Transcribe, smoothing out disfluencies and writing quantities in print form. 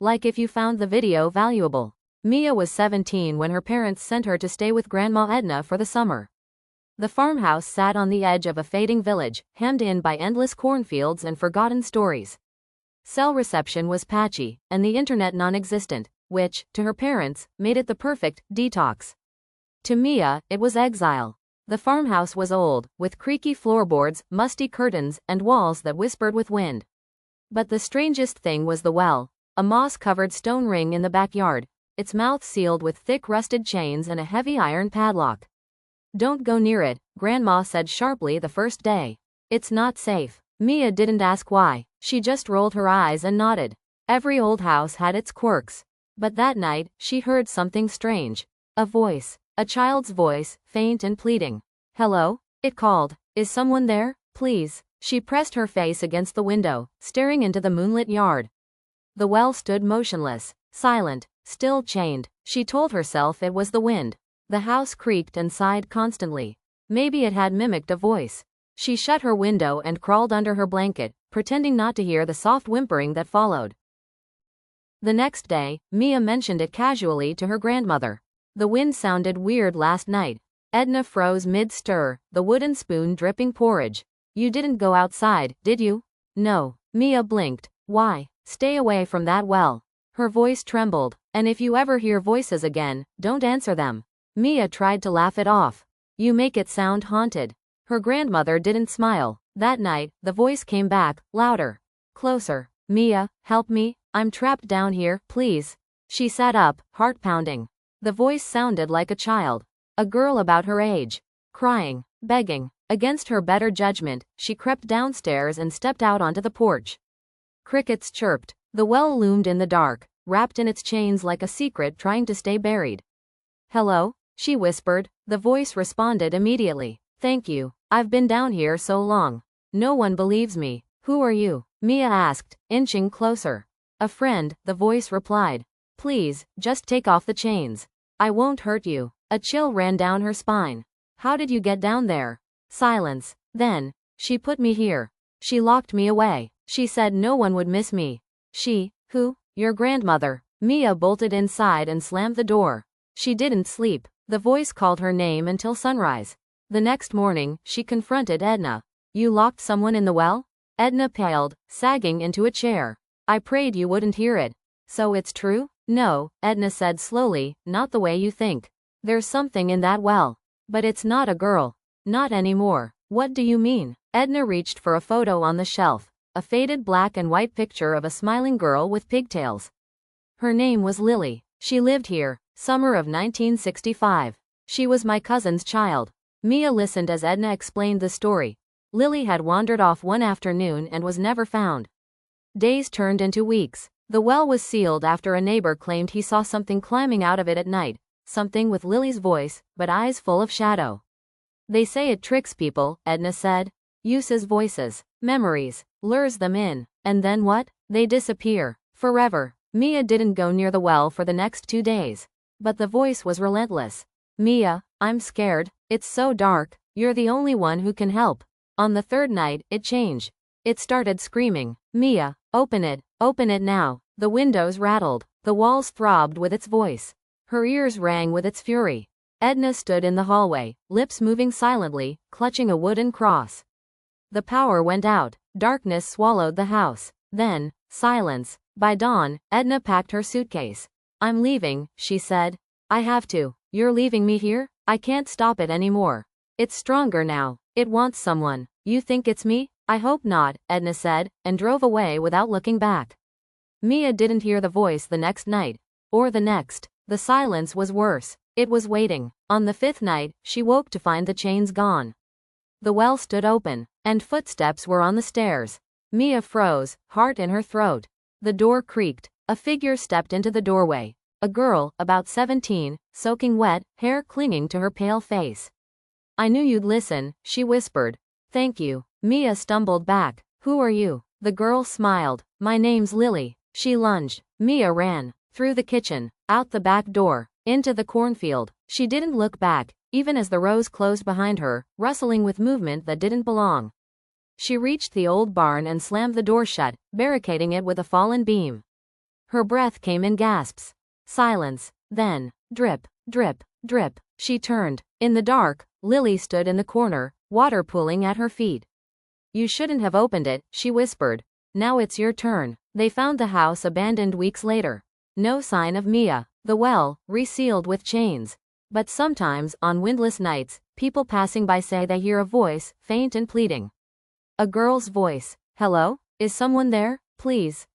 like if you found the video valuable. Mia was 17 when her parents sent her to stay with Grandma Edna for the summer. The farmhouse sat on the edge of a fading village, hemmed in by endless cornfields and forgotten stories. Cell reception was patchy, and the internet non-existent, which, to her parents, made it the perfect detox. To Mia, it was exile. The farmhouse was old, with creaky floorboards, musty curtains, and walls that whispered with wind. But the strangest thing was the well, a moss-covered stone ring in the backyard, its mouth sealed with thick rusted chains and a heavy iron padlock. "Don't go near it," Grandma said sharply the first day. "It's not safe." Mia didn't ask why, she just rolled her eyes and nodded. Every old house had its quirks. But that night, she heard something strange. A voice. A child's voice, faint and pleading. "Hello?" it called. "Is someone there? Please." She pressed her face against the window, staring into the moonlit yard. The well stood motionless, silent, still chained. She told herself it was the wind. The house creaked and sighed constantly. Maybe it had mimicked a voice. She shut her window and crawled under her blanket, pretending not to hear the soft whimpering that followed. The next day, Mia mentioned it casually to her grandmother. "The wind sounded weird last night." Edna froze mid-stir, the wooden spoon dripping porridge. "You didn't go outside, did you?" "No." Mia blinked. "Why?" "Stay away from that well." Her voice trembled. "And if you ever hear voices again, don't answer them." Mia tried to laugh it off. "You make it sound haunted." Her grandmother didn't smile. That night, the voice came back, louder. Closer. "Mia, help me. I'm trapped down here, please." She sat up, heart pounding. The voice sounded like a child. A girl about her age. Crying. Begging. Against her better judgment, she crept downstairs and stepped out onto the porch. Crickets chirped. The well loomed in the dark, wrapped in its chains like a secret trying to stay buried. "Hello?" she whispered. The voice responded immediately. "Thank you. I've been down here so long. No one believes me." "Who are you?" Mia asked, inching closer. "A friend," the voice replied. "Please, just take off the chains. I won't hurt you." A chill ran down her spine. "How did you get down there?" Silence. Then, "She put me here. She locked me away. She said no one would miss me." "She? Who?" "Your grandmother." Mia bolted inside and slammed the door. She didn't sleep. The voice called her name until sunrise. The next morning, she confronted Edna. "You locked someone in the well?" Edna paled, sagging into a chair. "I prayed you wouldn't hear it." "So it's true?" "No," Edna said slowly, "not the way you think. There's something in that well. But it's not a girl. Not anymore." "What do you mean?" Edna reached for a photo on the shelf. A faded black and white picture of a smiling girl with pigtails. Her name was Lily. She lived here, summer of 1965. She was my cousin's child. Mia listened as Edna explained the story. Lily had wandered off one afternoon and was never found. Days turned into weeks. The well was sealed after a neighbor claimed he saw something climbing out of it at night, something with Lily's voice, but eyes full of shadow. "They say it tricks people," Edna said. "Uses voices, memories, lures them in, and then what? They disappear. Forever." Mia didn't go near the well for the next 2 days. But the voice was relentless. "Mia, I'm scared. It's so dark. You're the only one who can help." On the third night, it changed. It started screaming. "Mia, open it now." The windows rattled. The walls throbbed with its voice. Her ears rang with its fury. Edna stood in the hallway, lips moving silently, clutching a wooden cross. The power went out. Darkness swallowed the house. Then, silence. By dawn, Edna packed her suitcase. "I'm leaving," she said. "I have to." "You're leaving me here?" "I can't stop it anymore. It's stronger now. It wants someone." "You think it's me?" "I hope not," Edna said, and drove away without looking back. Mia didn't hear the voice the next night. Or the next. The silence was worse. It was waiting. On the 5th night, she woke to find the chains gone. The well stood open, and footsteps were on the stairs. Mia froze, heart in her throat. The door creaked. A figure stepped into the doorway. A girl, about 17, soaking wet, hair clinging to her pale face. "I knew you'd listen," she whispered. "Thank you." Mia stumbled back. "Who are you?" The girl smiled. "My name's Lily." She lunged. Mia ran. Through the kitchen, out the back door, into the cornfield. She didn't look back, even as the rows closed behind her, rustling with movement that didn't belong. She reached the old barn and slammed the door shut, barricading it with a fallen beam. Her breath came in gasps. Silence. Then, drip, drip, drip. She turned. In the dark, Lily stood in the corner, water pooling at her feet. You shouldn't have opened it, she whispered. Now it's your turn. They found the house abandoned weeks later. No sign of Mia. The well, resealed with chains. But sometimes, on windless nights, people passing by say they hear a voice, faint and pleading. A girl's voice. Hello? Is someone there? Please.